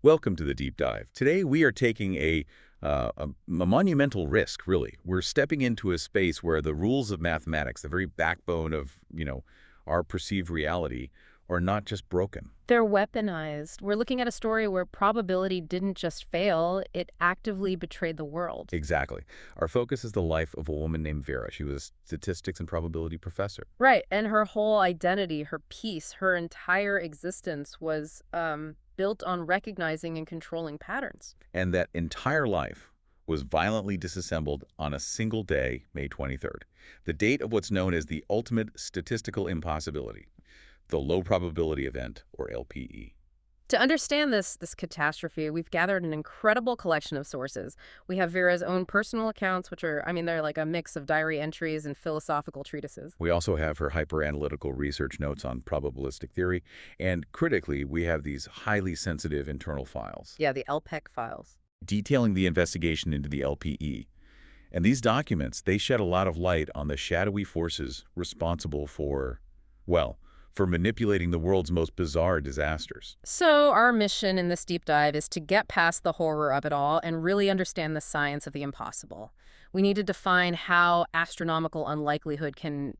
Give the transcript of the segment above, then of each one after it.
Welcome to the deep dive. Today we are taking a monumental risk, really. We're stepping into a space where the rules of mathematics, the very backbone of, our perceived reality, are not just broken. They're weaponized. We're looking at a story where probability didn't just fail, it actively betrayed the world. Exactly. Our focus is the life of a woman named Vera. She was a statistics and probability professor. Right, and her whole identity, her peace, her entire existence was built on recognizing and controlling patterns. And that entire life was violently disassembled on a single day, May 23rd, the date of what's known as the ultimate statistical impossibility, the low probability event, or LPE. To understand this catastrophe, we've gathered an incredible collection of sources. We have Vera's own personal accounts, which are, they're like a mix of diary entries and philosophical treatises. We also have her hyper-analytical research notes on probabilistic theory, and critically, we have these highly sensitive internal files Yeah, the LPEC files. detailing the investigation into the LPE. And these documents, they shed a lot of light on the shadowy forces responsible for, well, for manipulating the world's most bizarre disasters. So our mission in this deep dive is to get past the horror of it all and really understand the science of the impossible. We need to define how astronomical unlikelihood can,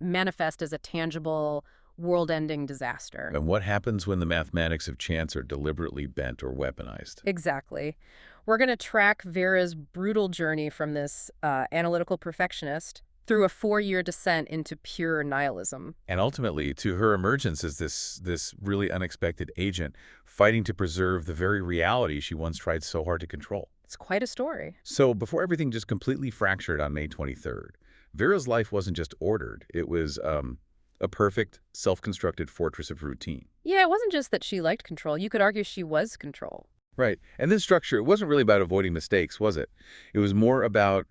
manifest as a tangible, world-ending disaster. And what happens when the mathematics of chance are deliberately bent or weaponized? Exactly. We're going to track Vera's brutal journey from this analytical perfectionist through a 4-year descent into pure nihilism. And ultimately, to her emergence as this really unexpected agent fighting to preserve the very reality she once tried so hard to control. It's quite a story. So before everything just completely fractured on May 23rd, Vera's life wasn't just ordered. It was a perfect, self-constructed fortress of routine. Yeah, it wasn't just that she liked control. You could argue she was control. Right. And this structure, it wasn't really about avoiding mistakes, was it? It was more about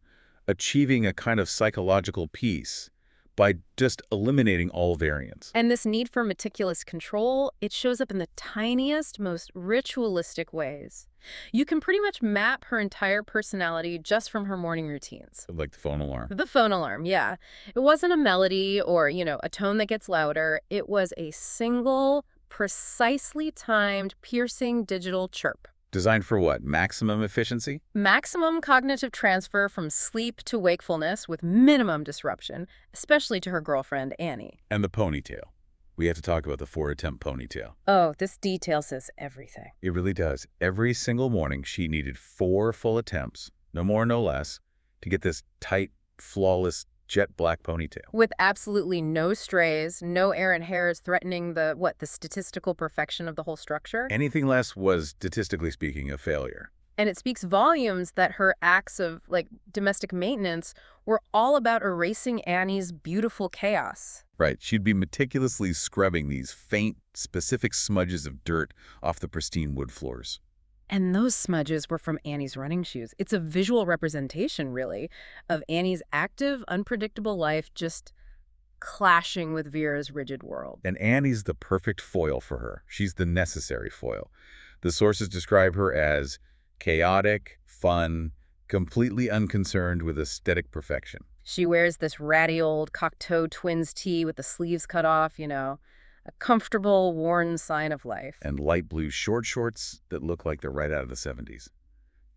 achieving a kind of psychological peace by just eliminating all variance. And this need for meticulous control, it shows up in the tiniest, most ritualistic ways. You can pretty much map her entire personality just from her morning routines. Like the phone alarm. The phone alarm, yeah. It wasn't a melody or, a tone that gets louder. It was a single, precisely timed, piercing digital chirp. Designed for what? Maximum efficiency? Maximum cognitive transfer from sleep to wakefulness with minimum disruption, especially to her girlfriend, Annie. And the ponytail. We have to talk about the 4-attempt ponytail. Oh, this detail says everything. It really does. Every single morning, she needed 4 full attempts, no more, no less, to get this tight, flawless, jet black ponytail. With absolutely no strays, no errant hairs threatening the statistical perfection of the whole structure. Anything less was, statistically speaking, a failure. And it speaks volumes that her acts of, domestic maintenance were all about erasing Annie's beautiful chaos. Right. She'd be meticulously scrubbing these faint, specific smudges of dirt off the pristine wood floors. And those smudges were from Annie's running shoes. It's a visual representation, really, of Annie's active, unpredictable life just clashing with Vera's rigid world. And Annie's the perfect foil for her. She's the necessary foil. The sources describe her as chaotic, fun, completely unconcerned with aesthetic perfection. She wears this ratty old Cocteau Twins tee with the sleeves cut off, a comfortable, worn sign of life. And light blue short shorts that look like they're right out of the 70s.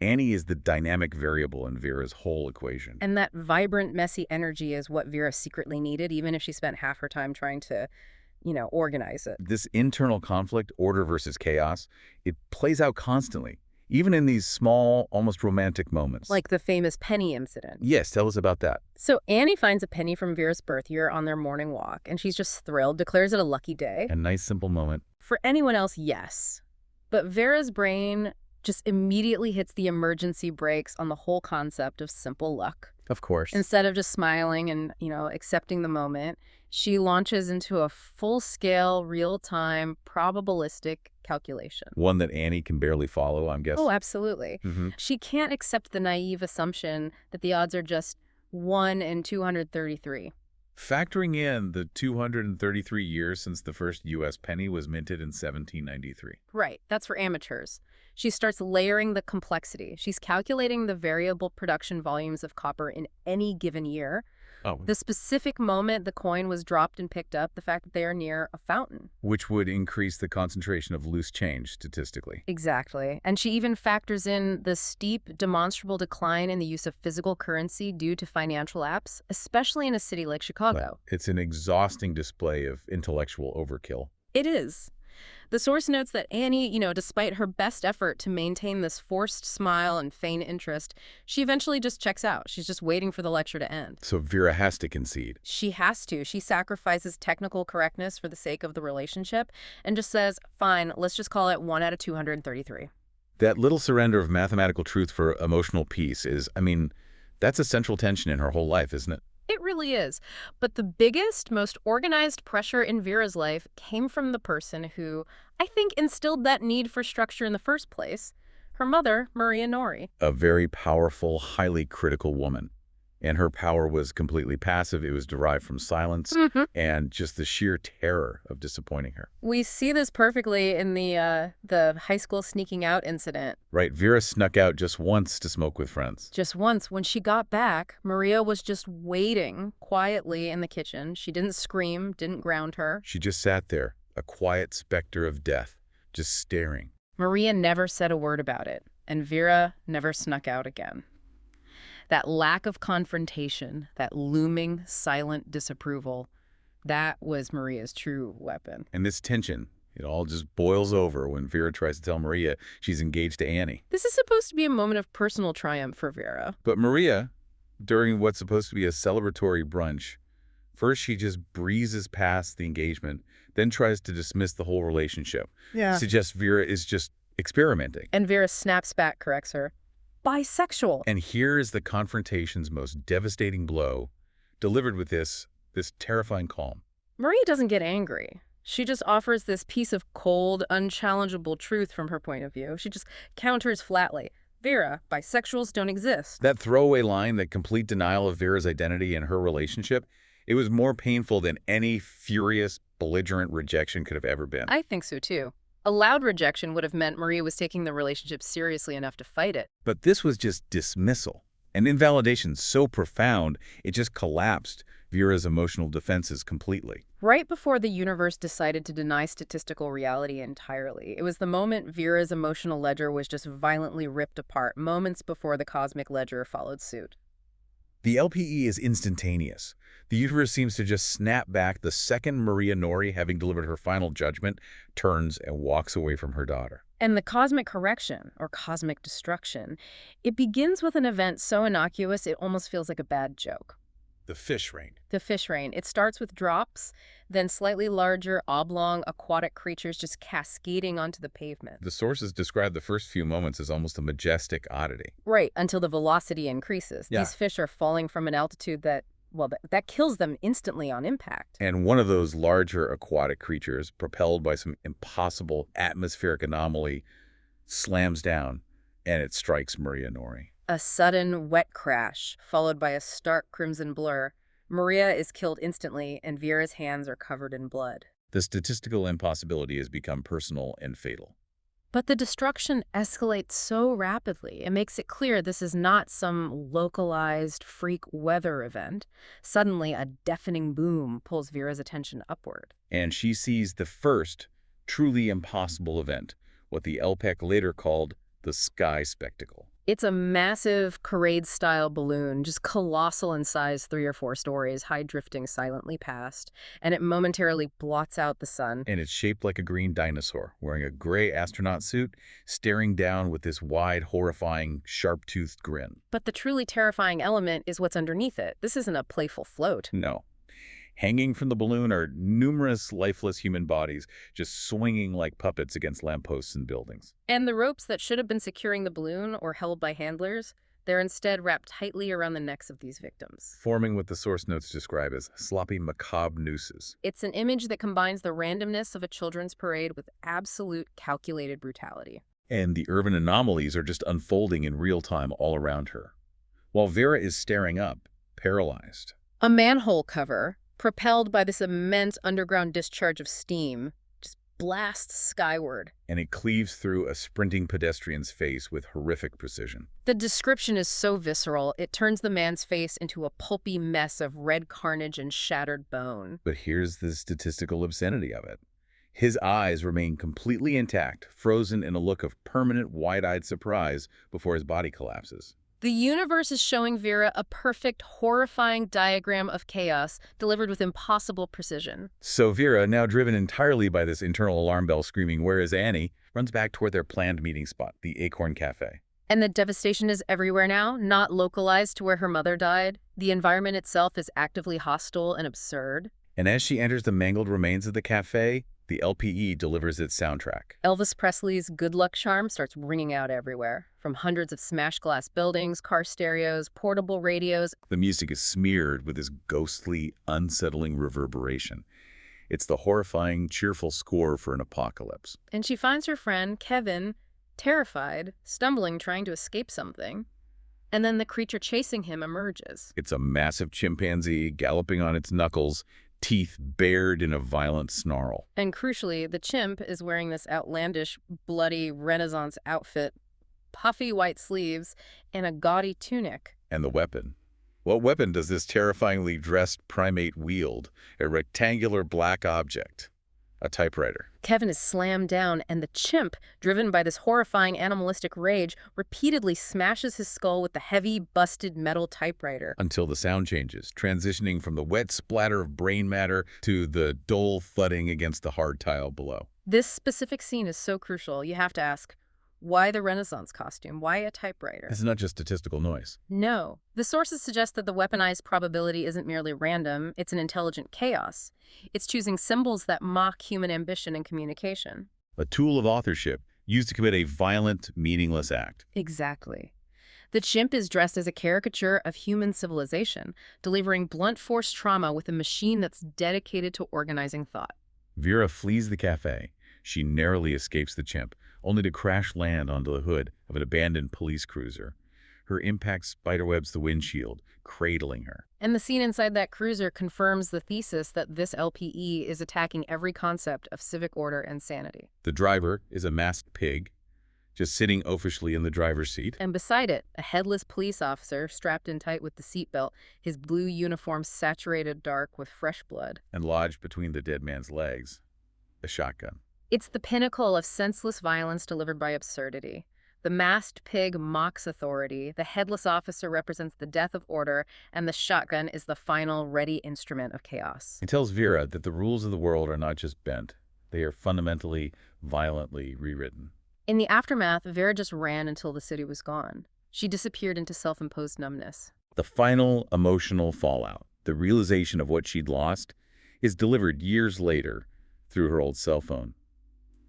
Annie is the dynamic variable in Vera's whole equation. And that vibrant, messy energy is what Vera secretly needed, even if she spent half her time trying to, organize it. This internal conflict, order versus chaos, it plays out constantly, even in these small, almost romantic moments. Like the famous penny incident. Yes, tell us about that. So Annie finds a penny from Vera's birth year on their morning walk, and she's just thrilled, declares it a lucky day. A nice, simple moment. For anyone else, yes. But Vera's brain just immediately hits the emergency brakes on the whole concept of simple luck. Of course. Instead of just smiling and, accepting the moment, she launches into a full-scale, real-time, probabilistic calculation. One that Annie can barely follow, I'm guessing. Oh, absolutely. She can't accept the naive assumption that the odds are just 1 in 233. Factoring in the 233 years since the first U.S. penny was minted in 1793. Right, that's for amateurs. She starts layering the complexity. She's calculating the variable production volumes of copper in any given year, Oh, The specific moment the coin was dropped and picked up, the fact that they are near a fountain. which would increase the concentration of loose change statistically. Exactly. And she even factors in the steep, demonstrable decline in the use of physical currency due to financial apps, especially in a city like But Chicago. it's an exhausting display of intellectual overkill. It is. The source notes that Annie, despite her best effort to maintain this forced smile and feign interest, she eventually just checks out. She's just waiting for the lecture to end. So Vera has to concede. She has to. She sacrifices technical correctness for the sake of the relationship and just says, fine, let's just call it 1 out of 233. That little surrender of mathematical truth for emotional peace is, that's a central tension in her whole life, isn't it? It really is. But the biggest, most organized pressure in Vera's life came from the person who, I think, instilled that need for structure in the first place, her mother, Vera Norrie. A very powerful, highly critical woman. And her power was completely passive. It was derived from silence and just the sheer terror of disappointing her. We see this perfectly in the high school sneaking out incident. Right, Vera snuck out just once to smoke with friends. Just once, when she got back, Maria was just waiting quietly in the kitchen. She didn't scream, didn't ground her. She just sat there, a quiet specter of death, just staring. Maria never said a word about it, and Vera never snuck out again. That lack of confrontation, that looming, silent disapproval, that was Maria's true weapon. And this tension, it all just boils over when Vera tries to tell Maria she's engaged to Annie. This is supposed to be a moment of personal triumph for Vera. But Maria, during what's supposed to be a celebratory brunch, first she just breezes past the engagement, then tries to dismiss the whole relationship. Yeah. Suggests Vera is just experimenting. And Vera snaps back, corrects her. Bisexual. And here is the confrontation's most devastating blow, delivered with this terrifying calm. Maria doesn't get angry. She just offers this piece of cold, unchallengeable truth from her point of view. She just counters flatly. Vera, bisexuals don't exist. That throwaway line, that complete denial of Vera's identity and her relationship, it was more painful than any furious, belligerent rejection could have ever been. I think so, too. A loud rejection would have meant Maria was taking the relationship seriously enough to fight it. But this was just dismissal. An invalidation so profound, it just collapsed Vera's emotional defenses completely. Right before the universe decided to deny statistical reality entirely, it was the moment Vera's emotional ledger was just violently ripped apart, moments before the cosmic ledger followed suit. The LPE is instantaneous. The universe seems to just snap back the second Vera Norrie, having delivered her final judgment, turns and walks away from her daughter. And the cosmic correction, or cosmic destruction, it begins with an event so innocuous it almost feels like a bad joke. The fish rain. The fish rain. It starts with drops, then slightly larger, oblong, aquatic creatures just cascading onto the pavement. The sources describe the first few moments as almost a majestic oddity. Right, until the velocity increases. Yeah. These fish are falling from an altitude that kills them instantly on impact. And one of those larger aquatic creatures, propelled by some impossible atmospheric anomaly, slams down, and it strikes Vera Norrie. A sudden, wet crash, followed by a stark crimson blur. Maria is killed instantly, and Vera's hands are covered in blood. The statistical impossibility has become personal and fatal. But the destruction escalates so rapidly. It makes it clear this is not some localized freak weather event. Suddenly, a deafening boom pulls Vera's attention upward. And she sees the first truly impossible event, what the LPEC later called the sky spectacle. It's a massive charade-style balloon, just colossal in size, 3 or 4 stories, high drifting silently past, and it momentarily blots out the sun. And it's shaped like a green dinosaur, wearing a gray astronaut suit, staring down with this wide, horrifying, sharp-toothed grin. But the truly terrifying element is what's underneath it. This isn't a playful float. No. Hanging from the balloon are numerous lifeless human bodies, just swinging like puppets against lampposts and buildings. And the ropes that should have been securing the balloon or held by handlers, they're instead wrapped tightly around the necks of these victims. Forming what the source notes describe as sloppy, macabre nooses. It's an image that combines the randomness of a children's parade with absolute calculated brutality. And the urban anomalies are just unfolding in real time all around her, while Vera is staring up, paralyzed. A manhole cover, propelled by this immense underground discharge of steam, just blasts skyward. And it cleaves through a sprinting pedestrian's face with horrific precision. The description is so visceral, it turns the man's face into a pulpy mess of red carnage and shattered bone. But here's the statistical obscenity of it. His eyes remain completely intact, frozen in a look of permanent, wide-eyed surprise before his body collapses. The universe is showing Vera a perfect, horrifying diagram of chaos delivered with impossible precision. So Vera, now driven entirely by this internal alarm bell screaming, "Where is Annie?" runs back toward their planned meeting spot, the Acorn Cafe. And the devastation is everywhere now, not localized to where her mother died. The environment itself is actively hostile and absurd. And as she enters the mangled remains of the cafe, the LPE delivers its soundtrack. Elvis Presley's Good Luck charm starts ringing out everywhere, from hundreds of smashed glass buildings, car stereos, portable radios. The music is smeared with this ghostly, unsettling reverberation. It's the horrifying, cheerful score for an apocalypse. And she finds her friend, Kevin, terrified, stumbling, trying to escape something. And then the creature chasing him emerges. It's a massive chimpanzee galloping on its knuckles, teeth bared in a violent snarl. And crucially, the chimp is wearing this outlandish, bloody Renaissance outfit, puffy white sleeves, and a gaudy tunic. And the weapon. What weapon does this terrifyingly dressed primate wield? A rectangular black object. A typewriter. Kevin is slammed down, and the chimp, driven by this horrifying animalistic rage, repeatedly smashes his skull with the heavy, busted metal typewriter. Until the sound changes, transitioning from the wet splatter of brain matter to the dull thudding against the hard tile below. This specific scene is so crucial, you have to ask, why the Renaissance costume? Why a typewriter? This is not just statistical noise. No. The sources suggest that the weaponized probability isn't merely random, it's an intelligent chaos. It's choosing symbols that mock human ambition and communication. A tool of authorship used to commit a violent, meaningless act. Exactly. The chimp is dressed as a caricature of human civilization, delivering blunt force trauma with a machine that's dedicated to organizing thought. Vera flees the cafe. She narrowly escapes the chimp, only to crash land onto the hood of an abandoned police cruiser. Her impact spiderwebs the windshield, cradling her. And the scene inside that cruiser confirms the thesis that this LPE is attacking every concept of civic order and sanity. The driver is a masked pig, just sitting oafishly in the driver's seat. And beside it, a headless police officer strapped in tight with the seatbelt, his blue uniform saturated dark with fresh blood. And lodged between the dead man's legs, a shotgun. It's the pinnacle of senseless violence delivered by absurdity. The masked pig mocks authority, the headless officer represents the death of order, and the shotgun is the final, ready instrument of chaos. It tells Vera that the rules of the world are not just bent. They are fundamentally, violently rewritten. In the aftermath, Vera just ran until the city was gone. She disappeared into self-imposed numbness. The final emotional fallout, the realization of what she'd lost, is delivered years later through her old cell phone.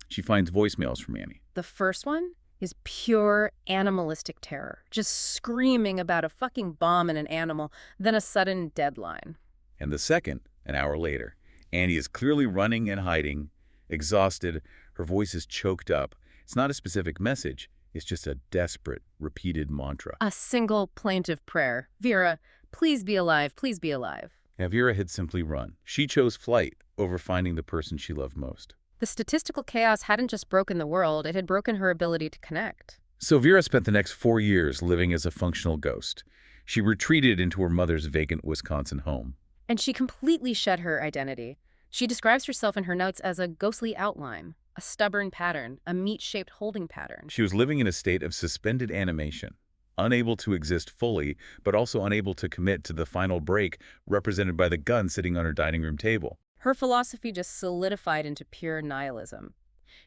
She finds voicemails from Annie. The first one is pure animalistic terror, just screaming about a fucking bomb and an animal, then a sudden deadline. And the second, an hour later, Annie is clearly running and hiding, exhausted, her voice is choked up. It's not a specific message, it's just a desperate, repeated mantra. A single plaintive prayer. Vera, please be alive, please be alive. Now Vera had simply run. She chose flight over finding the person she loved most. The statistical chaos hadn't just broken the world, it had broken her ability to connect. So Vera spent the next 4 years living as a functional ghost. She retreated into her mother's vacant Wisconsin home. And she completely shed her identity. She describes herself in her notes as a ghostly outline, a stubborn pattern, a meat-shaped holding pattern. She was living in a state of suspended animation, unable to exist fully, but also unable to commit to the final break represented by the gun sitting on her dining room table. Her philosophy just solidified into pure nihilism.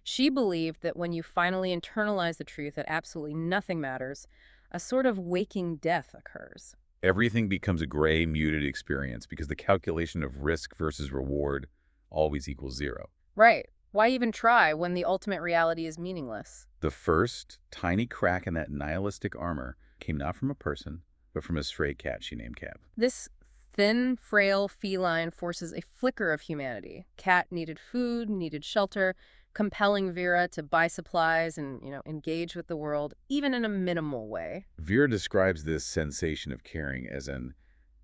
She believed that when you finally internalize the truth that absolutely nothing matters, a sort of waking death occurs. Everything becomes a gray, muted experience because the calculation of risk versus reward always equals zero. Right. Why even try when the ultimate reality is meaningless? The first tiny crack in that nihilistic armor came not from a person, but from a stray cat she named Cap. This thin, frail feline forces a flicker of humanity. Cat needed food, needed shelter, compelling Vera to buy supplies and, engage with the world, even in a minimal way. Vera describes this sensation of caring as an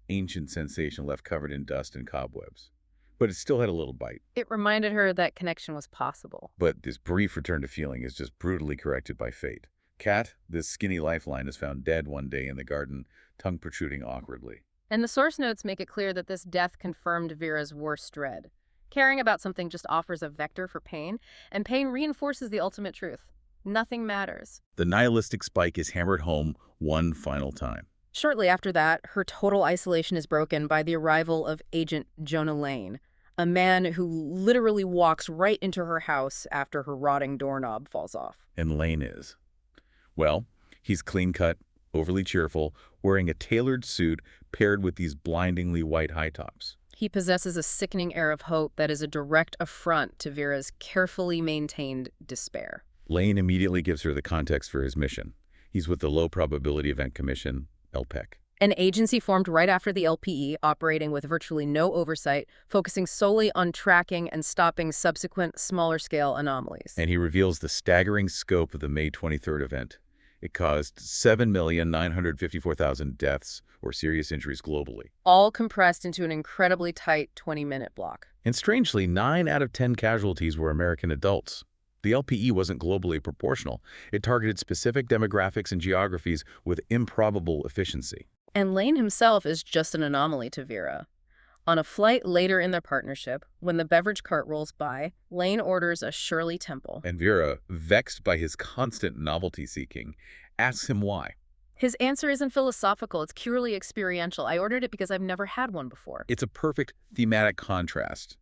ancient sensation left covered in dust and cobwebs. but it still had a little bite. It reminded her that connection was possible. But this brief return to feeling is just brutally corrected by fate. Kat, this skinny lifeline, is found dead one day in the garden, tongue protruding awkwardly. And the source notes make it clear that this death confirmed Vera's worst dread. Caring about something just offers a vector for pain, and pain reinforces the ultimate truth. Nothing matters. The nihilistic spike is hammered home one final time. Shortly after that, her total isolation is broken by the arrival of Agent Jonah Lane, a man who literally walks right into her house after her rotting doorknob falls off. And Lane is. Well, he's clean-cut, overly cheerful, wearing a tailored suit paired with these blindingly white high tops. He possesses a sickening air of hope that is a direct affront to Vera's carefully maintained despair. Lane immediately gives her the context for his mission. He's with the Low Probability Event Commission, LPEC. An agency formed right after the LPE, operating with virtually no oversight, focusing solely on tracking and stopping subsequent smaller-scale anomalies. And he reveals the staggering scope of the May 23rd event. It caused 7,954,000 deaths or serious injuries globally. All compressed into an incredibly tight 20-minute block. And strangely, 9 out of 10 casualties were American adults. The LPE wasn't globally proportional. It targeted specific demographics and geographies with improbable efficiency. And Lane himself is just an anomaly to Vera. On a flight later in their partnership, when the beverage cart rolls by, Lane orders a Shirley Temple. And Vera, vexed by his constant novelty-seeking, asks him why. His answer isn't philosophical, it's purely experiential. I ordered it because I've never had one before. It's a perfect thematic contrast.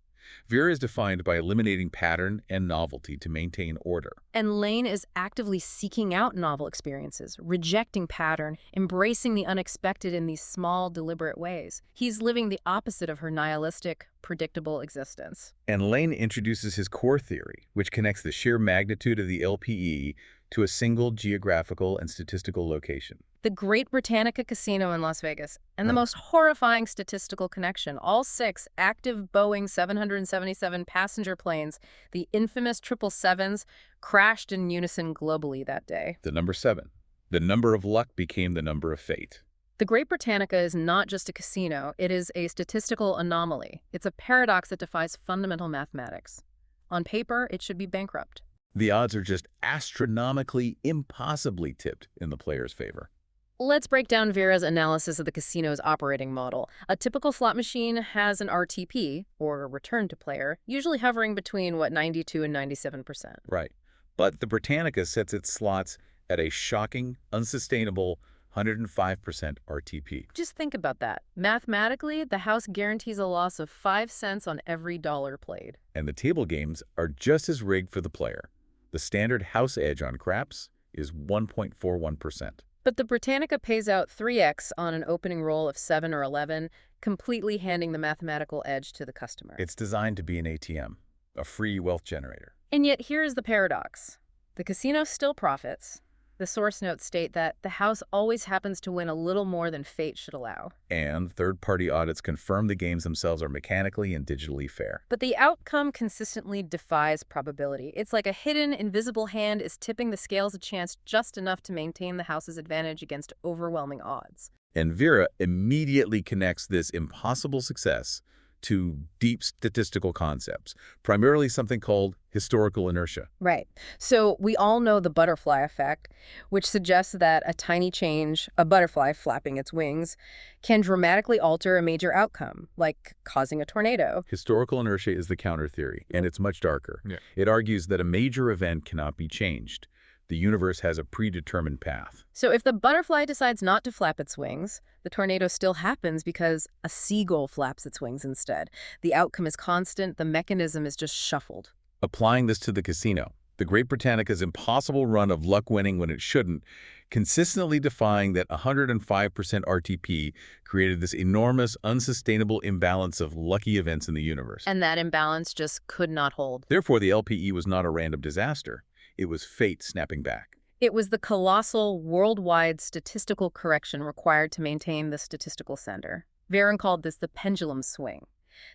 Vera is defined by eliminating pattern and novelty to maintain order. And Lane is actively seeking out novel experiences, rejecting pattern, embracing the unexpected in these small, deliberate ways. He's living the opposite of her nihilistic, predictable existence. And Lane introduces his core theory, which connects the sheer magnitude of the LPE to a single geographical and statistical location. The Great Britannica Casino in Las Vegas, and the most horrifying statistical connection, all 6 active Boeing 777 passenger planes, the infamous 777s, crashed in unison globally that day. The number 7. The number of luck became the number of fate. The Great Britannica is not just a casino, it is a statistical anomaly. It's a paradox that defies fundamental mathematics. On paper, it should be bankrupt. The odds are just astronomically, impossibly tipped in the player's favor. Let's break down Vera's analysis of the casino's operating model. A typical slot machine has an RTP, or return to player, usually hovering between, 92 and 97%. Right. But the Britannica sets its slots at a shocking, unsustainable 105% RTP. Just think about that. Mathematically, the house guarantees a loss of 5 cents on every dollar played. And the table games are just as rigged for the player. The standard house edge on craps is 1.41%. But the Britannica pays out 3x on an opening roll of 7 or 11, completely handing the mathematical edge to the customer. It's designed to be an ATM, a free wealth generator. And yet here's the paradox. The casino still profits. The source notes state that the house always happens to win a little more than fate should allow. And third-party audits confirm the games themselves are mechanically and digitally fair. But the outcome consistently defies probability. It's like a hidden, invisible hand is tipping the scales a chance just enough to maintain the house's advantage against overwhelming odds. And Vera immediately connects this impossible success to deep statistical concepts, primarily something called historical inertia. Right. So we all know the butterfly effect, which suggests that a tiny change, a butterfly flapping its wings, can dramatically alter a major outcome, like causing a tornado. Historical inertia is the counter theory, and it's much darker. Yeah. It argues that a major event cannot be changed. The universe has a predetermined path. So if the butterfly decides not to flap its wings, the tornado still happens because a seagull flaps its wings instead. The outcome is constant, the mechanism is just shuffled. Applying this to the casino, the Great Britannica's impossible run of luck winning when it shouldn't, consistently defying that 105% RTP created this enormous, unsustainable imbalance of lucky events in the universe. And that imbalance just could not hold. Therefore, the LPE was not a random disaster. It was fate snapping back. It was the colossal, worldwide statistical correction required to maintain the statistical center. Vera called this the pendulum swing.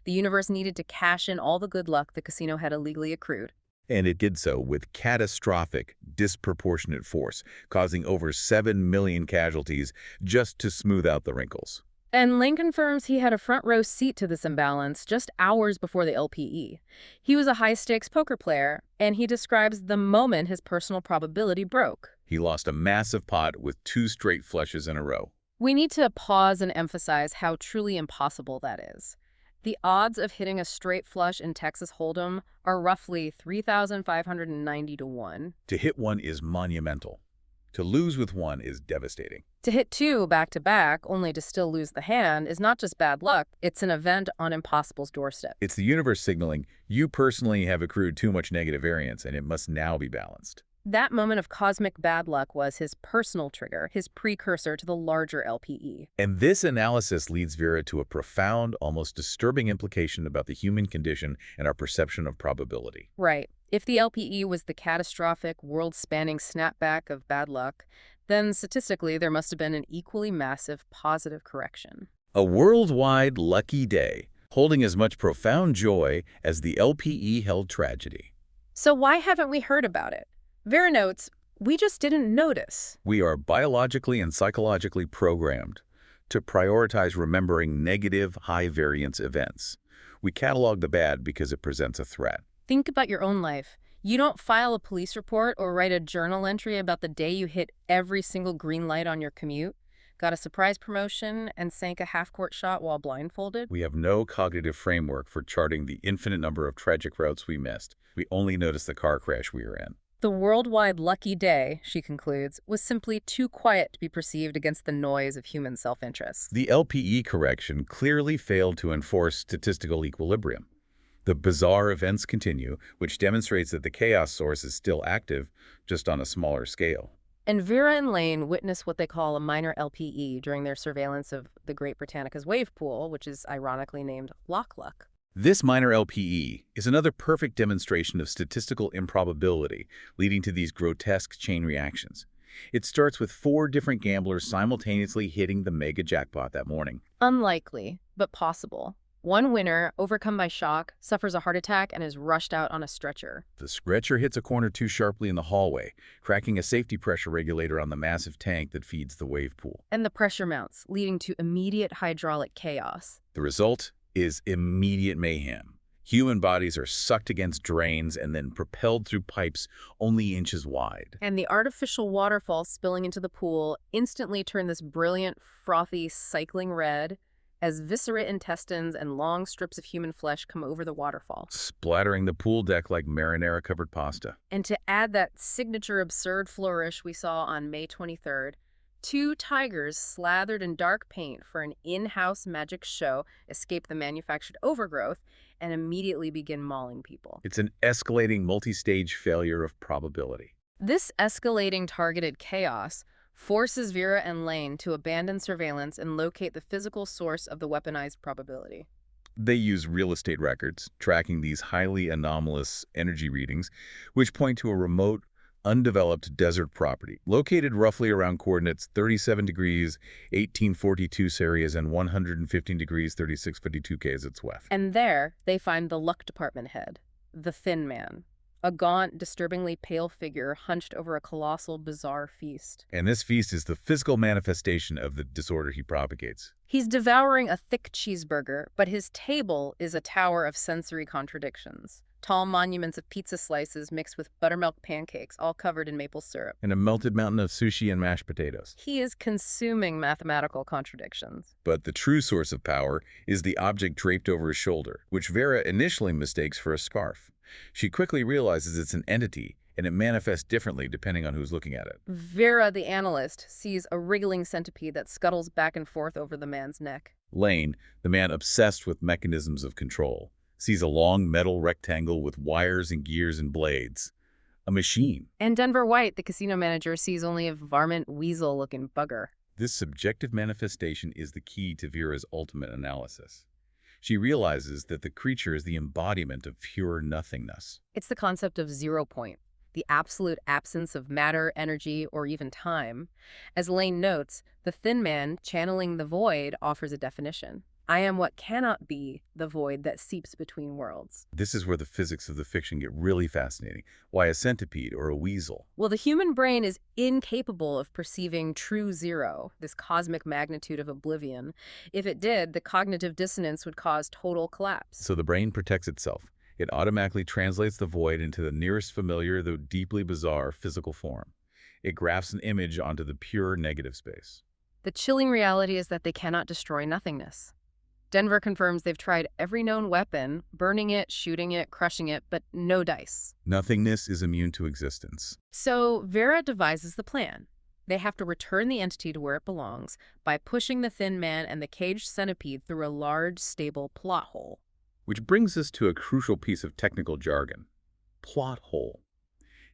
The universe needed to cash in all the good luck the casino had illegally accrued. And it did so with catastrophic, disproportionate force, causing over 7 million casualties just to smooth out the wrinkles. And Lane confirms he had a front row seat to this imbalance just hours before the LPE. He was a high-stakes poker player, and he describes the moment his personal probability broke. He lost a massive pot with 2 straight flushes in a row. We need to pause and emphasize how truly impossible that is. The odds of hitting a straight flush in Texas Hold'em are roughly 3,590 to 1. To hit one is monumental. To lose with one is devastating. To hit 2 back-to-back, only to still lose the hand, is not just bad luck, it's an event on impossible's doorstep. It's the universe signaling, you personally have accrued too much negative variance and it must now be balanced. That moment of cosmic bad luck was his personal trigger, his precursor to the larger LPE. And this analysis leads Vera to a profound, almost disturbing implication about the human condition and our perception of probability. Right. If the LPE was the catastrophic, world-spanning snapback of bad luck, then statistically there must have been an equally massive positive correction. A worldwide lucky day, holding as much profound joy as the LPE held tragedy. So why haven't we heard about it? Vera notes, we just didn't notice. We are biologically and psychologically programmed to prioritize remembering negative, high-variance events. We catalog the bad because it presents a threat. Think about your own life. You don't file a police report or write a journal entry about the day you hit every single green light on your commute, got a surprise promotion, and sank a half-court shot while blindfolded. We have no cognitive framework for charting the infinite number of tragic routes we missed. We only notice the car crash we were in. The worldwide lucky day, she concludes, was simply too quiet to be perceived against the noise of human self-interest. The LPE correction clearly failed to enforce statistical equilibrium. The bizarre events continue, which demonstrates that the chaos source is still active, just on a smaller scale. And Vera and Lane witness what they call a minor LPE during their surveillance of the Great Britannica's wave pool, which is ironically named Loch Luck. This minor LPE is another perfect demonstration of statistical improbability, leading to these grotesque chain reactions. It starts with 4 different gamblers simultaneously hitting the mega jackpot that morning. Unlikely, but possible. One winner, overcome by shock, suffers a heart attack and is rushed out on a stretcher. The stretcher hits a corner too sharply in the hallway, cracking a safety pressure regulator on the massive tank that feeds the wave pool. And the pressure mounts, leading to immediate hydraulic chaos. The result is immediate mayhem. Human bodies are sucked against drains and then propelled through pipes only inches wide. And the artificial waterfall spilling into the pool instantly turned this brilliant, frothy, cycling red as viscerate intestines and long strips of human flesh come over the waterfall, Splattering the pool deck like marinara-covered pasta. And to add that signature absurd flourish we saw on May 23rd, 2 tigers slathered in dark paint for an in-house magic show escape the manufactured overgrowth and immediately begin mauling people. It's an escalating multi-stage failure of probability. This escalating targeted chaos forces Vera and Lane to abandon surveillance and locate the physical source of the weaponized probability. They use real estate records, tracking these highly anomalous energy readings, which point to a remote, undeveloped desert property, located roughly around coordinates 37 degrees, 1842 Ceres and 115 degrees, 3652 K as its west. And there, they find the luck department head, the Thin Man, a gaunt, disturbingly pale figure hunched over a colossal, bizarre feast. And this feast is the physical manifestation of the disorder he propagates. He's devouring a thick cheeseburger, but his table is a tower of sensory contradictions. Tall monuments of pizza slices mixed with buttermilk pancakes, all covered in maple syrup. And a melted mountain of sushi and mashed potatoes. He is consuming mathematical contradictions. But the true source of power is the object draped over his shoulder, which Vera initially mistakes for a scarf. She quickly realizes it's an entity, and it manifests differently depending on who's looking at it. Vera, the analyst, sees a wriggling centipede that scuttles back and forth over the man's neck. Lane, the man obsessed with mechanisms of control, sees a long metal rectangle with wires and gears and blades. A machine. And Denver White, the casino manager, sees only a varmint weasel-looking bugger. This subjective manifestation is the key to Vera's ultimate analysis. She realizes that the creature is the embodiment of pure nothingness. It's the concept of 0 point, the absolute absence of matter, energy, or even time. As Lane notes, the Thin Man, channeling the void, offers a definition. I am what cannot be, the void that seeps between worlds. This is where the physics of the fiction get really fascinating. Why a centipede or a weasel? Well, the human brain is incapable of perceiving true zero, this cosmic magnitude of oblivion. If it did, the cognitive dissonance would cause total collapse. So the brain protects itself. It automatically translates the void into the nearest familiar, though deeply bizarre, physical form. It grafts an image onto the pure negative space. The chilling reality is that they cannot destroy nothingness. Denver confirms they've tried every known weapon, burning it, shooting it, crushing it, but no dice. Nothingness is immune to existence. So Vera devises the plan. They have to return the entity to where it belongs by pushing the Thin Man and the caged centipede through a large, stable plot hole. Which brings us to a crucial piece of technical jargon. Plot hole.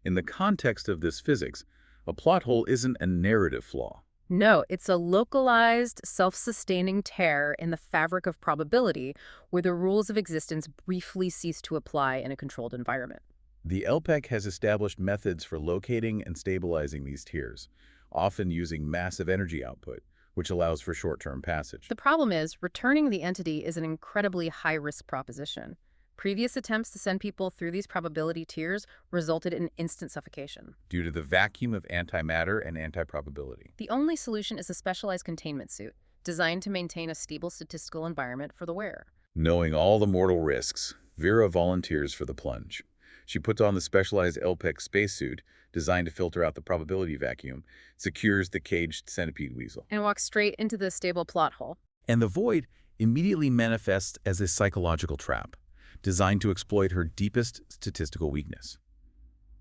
In the context of this physics, a plot hole isn't a narrative flaw. No, it's a localized, self-sustaining tear in the fabric of probability where the rules of existence briefly cease to apply in a controlled environment. The LPEC has established methods for locating and stabilizing these tears, often using massive energy output, which allows for short-term passage. The problem is, returning the entity is an incredibly high-risk proposition. Previous attempts to send people through these probability tiers resulted in instant suffocation. Due to the vacuum of antimatter and anti-probability. The only solution is a specialized containment suit, designed to maintain a stable statistical environment for the wearer. Knowing all the mortal risks, Vera volunteers for the plunge. She puts on the specialized LPEC spacesuit, designed to filter out the probability vacuum, secures the caged centipede weasel. And walks straight into the stable plot hole. And the void immediately manifests as a psychological trap, designed to exploit her deepest statistical weakness,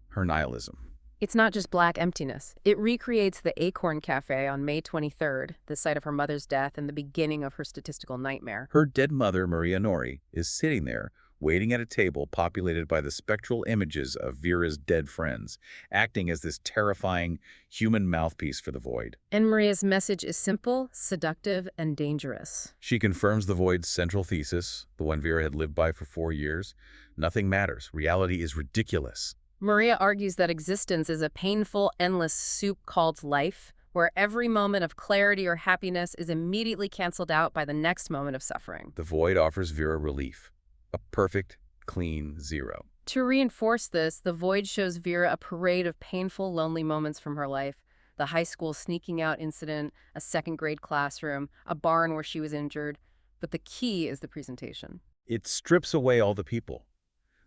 her nihilism. It's not just black emptiness. It recreates the Acorn Cafe on May 23rd, the site of her mother's death and the beginning of her statistical nightmare. Her dead mother, Vera Norrie, is sitting there, waiting at a table populated by the spectral images of Vera's dead friends, acting as this terrifying human mouthpiece for the void. And Maria's message is simple, seductive, and dangerous. She confirms the void's central thesis, the one Vera had lived by for 4 years. Nothing matters. Reality is ridiculous. Maria argues that existence is a painful, endless soup called life, where every moment of clarity or happiness is immediately canceled out by the next moment of suffering. The void offers Vera relief. A perfect, clean zero. To reinforce this, the void shows Vera a parade of painful, lonely moments from her life. The high school sneaking out incident, a second-grade classroom, a barn where she was injured. But the key is the presentation. It strips away all the people.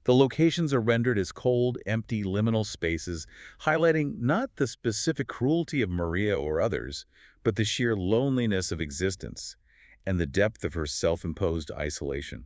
The locations are rendered as cold, empty, liminal spaces, highlighting not the specific cruelty of Maria or others, but the sheer loneliness of existence and the depth of her self-imposed isolation.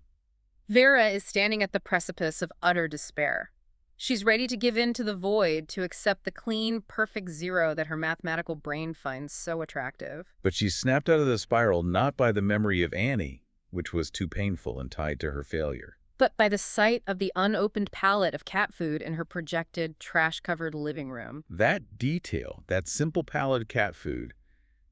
Vera is standing at the precipice of utter despair. She's ready to give in to the void, to accept the clean, perfect zero that her mathematical brain finds so attractive. But she's snapped out of the spiral not by the memory of Annie, which was too painful and tied to her failure, but by the sight of the unopened pallet of cat food in her projected, trash-covered living room. That detail, that simple pallet of cat food,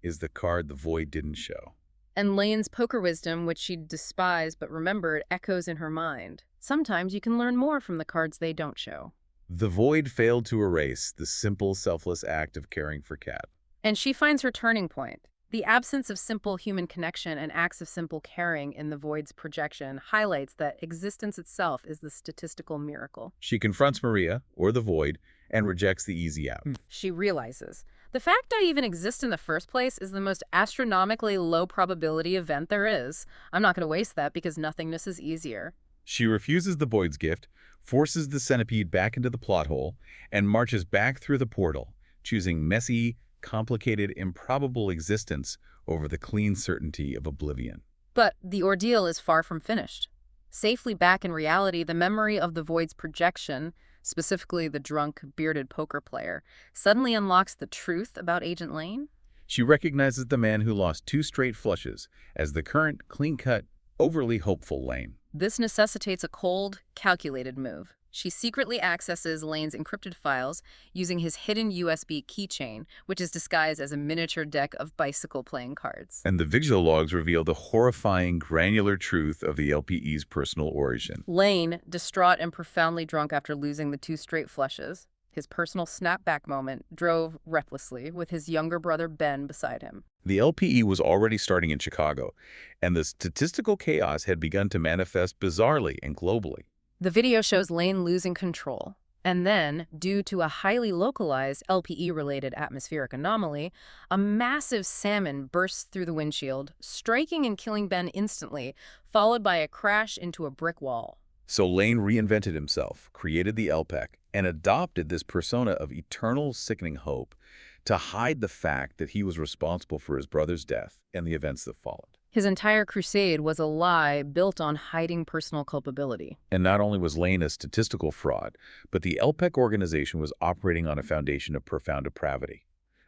is the card the void didn't show. And Lane's poker wisdom, which she despised but remembered, echoes in her mind. Sometimes you can learn more from the cards they don't show. The void failed to erase the simple, selfless act of caring for Cat. And she finds her turning point. The absence of simple human connection and acts of simple caring in the void's projection highlights that existence itself is the statistical miracle. She confronts Maria, or the void, and rejects the easy out. She realizes, the fact I even exist in the first place is the most astronomically low probability event there is. I'm not going to waste that because nothingness is easier. She refuses the void's gift, forces the centipede back into the plot hole, and marches back through the portal, choosing messy, complicated, improbable existence over the clean certainty of oblivion. But the ordeal is far from finished. Safely back in reality, the memory of the void's projection, specifically the drunk, bearded poker player, suddenly unlocks the truth about Agent Lane. She recognizes the man who lost 2 straight flushes as the current, clean-cut, overly hopeful Lane. This necessitates a cold, calculated move. She secretly accesses Lane's encrypted files using his hidden USB keychain, which is disguised as a miniature deck of bicycle playing cards. And the vigil logs reveal the horrifying, granular truth of the LPE's personal origin. Lane, distraught and profoundly drunk after losing the 2 straight flushes, his personal snapback moment, drove recklessly with his younger brother Ben beside him. The LPE was already starting in Chicago, and the statistical chaos had begun to manifest bizarrely and globally. The video shows Lane losing control. And then, due to a highly localized LPE-related atmospheric anomaly, a massive salmon bursts through the windshield, striking and killing Ben instantly, followed by a crash into a brick wall. So Lane reinvented himself, created the LPEC, and adopted this persona of eternal sickening hope to hide the fact that he was responsible for his brother's death and the events that followed. His entire crusade was a lie built on hiding personal culpability. And not only was Lane a statistical fraud, but the LPEC organization was operating on a foundation of profound depravity.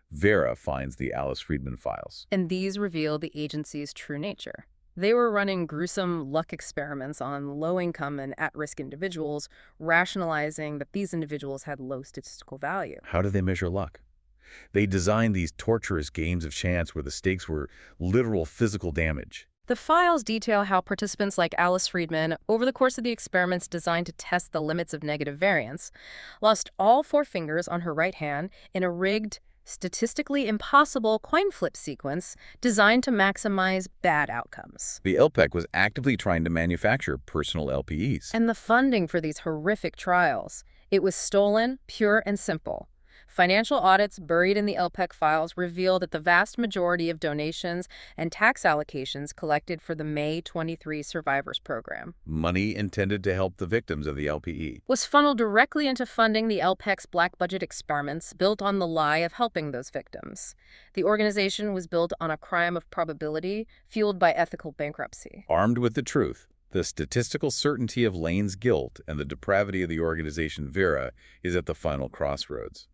Vera finds the Alice Friedman files. And these reveal the agency's true nature. They were running gruesome luck experiments on low-income and at-risk individuals, rationalizing that these individuals had low statistical value. How did they measure luck? They designed these torturous games of chance where the stakes were literal physical damage. The files detail how participants like Alice Friedman, over the course of the experiments designed to test the limits of negative variance, lost all 4 fingers on her right hand in a rigged, statistically impossible coin flip sequence designed to maximize bad outcomes. The LPEC was actively trying to manufacture personal LPEs. And the funding for these horrific trials, it was stolen, pure and simple. Financial audits buried in the LPEC files reveal that the vast majority of donations and tax allocations collected for the May 23 Survivors Program, Money intended to help the victims of the LPE. was funneled directly into funding the LPEC's black budget experiments built on the lie of helping those victims. The organization was built on a crime of probability fueled by ethical bankruptcy. Armed with the truth, the statistical certainty of Lane's guilt and the depravity of the organization Vera is at the final crossroads.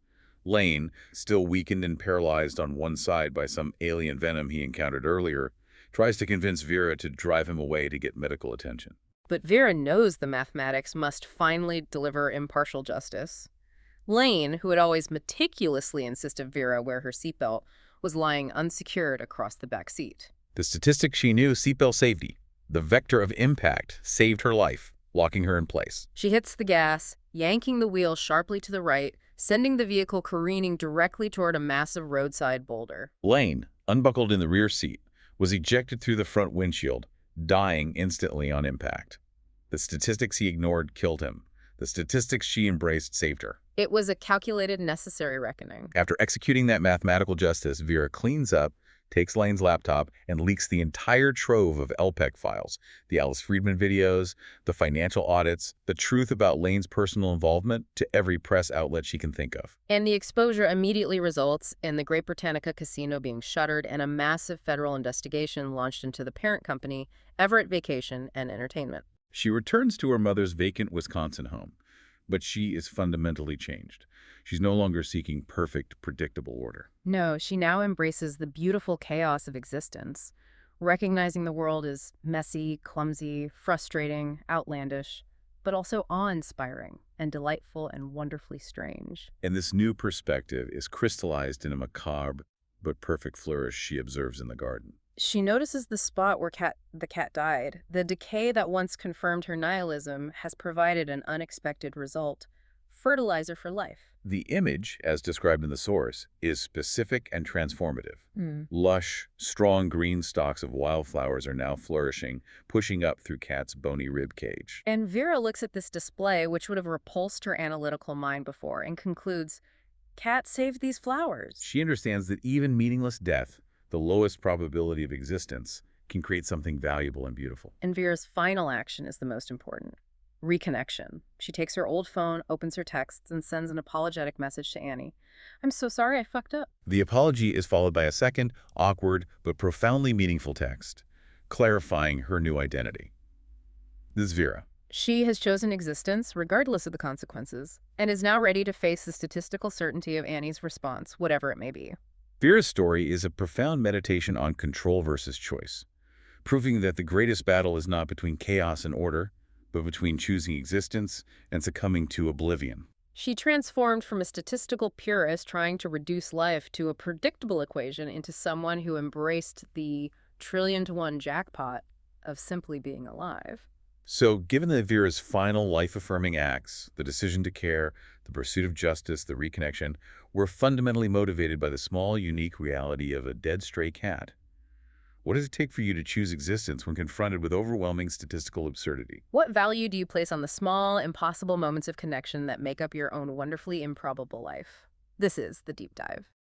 Lane, still weakened and paralyzed on one side by some alien venom he encountered earlier, tries to convince Vera to drive him away to get medical attention. But Vera knows the mathematics must finally deliver impartial justice. Lane, who had always meticulously insisted Vera wear her seatbelt, was lying unsecured across the back seat. The statistic she knew, seatbelt safety, the vector of impact, saved her life, locking her in place. She hits the gas, yanking the wheel sharply to the right, sending the vehicle careening directly toward a massive roadside boulder. Lane, unbuckled in the rear seat, was ejected through the front windshield, dying instantly on impact. The statistics he ignored killed him. The statistics she embraced saved her. It was a calculated, necessary reckoning. After executing that mathematical justice, Vera cleans up, takes Lane's laptop, and leaks the entire trove of LPEC files, the Alice Friedman videos, the financial audits, the truth about Lane's personal involvement to every press outlet she can think of. And the exposure immediately results in the Great Britannica casino being shuttered and a massive federal investigation launched into the parent company, Everett Vacation and Entertainment. She returns to her mother's vacant Wisconsin home, but she is fundamentally changed. She's no longer seeking perfect, predictable order. No, she now embraces the beautiful chaos of existence, recognizing the world as messy, clumsy, frustrating, outlandish, but also awe-inspiring and delightful and wonderfully strange. And this new perspective is crystallized in a macabre but perfect flourish she observes in the garden. She notices the spot where the cat died. The decay that once confirmed her nihilism has provided an unexpected result: fertilizer for life. The image, as described in the source, is specific and transformative. Lush, strong green stalks of wildflowers are now flourishing, pushing up through Kat's bony rib cage. And Vera looks at this display, which would have repulsed her analytical mind before, and concludes, Kat saved these flowers. She understands that even meaningless death, the lowest probability of existence, can create something valuable and beautiful. And Vera's final action is the most important: reconnection. She takes her old phone, opens her texts, and sends an apologetic message to Annie. I'm so sorry I fucked up. The apology is followed by a second, awkward, but profoundly meaningful text, clarifying her new identity. This is Vera. She has chosen existence, regardless of the consequences, and is now ready to face the statistical certainty of Annie's response, whatever it may be. Vera's story is a profound meditation on control versus choice, proving that the greatest battle is not between chaos and order, but between choosing existence and succumbing to oblivion. She transformed from a statistical purist trying to reduce life to a predictable equation into someone who embraced the trillion-to-one jackpot of simply being alive. So, given that Vera's final life-affirming acts, the decision to care, the pursuit of justice, the reconnection, were fundamentally motivated by the small, unique reality of a dead stray cat, what does it take for you to choose existence when confronted with overwhelming statistical absurdity? What value do you place on the small, impossible moments of connection that make up your own wonderfully improbable life? This is The Deep Dive.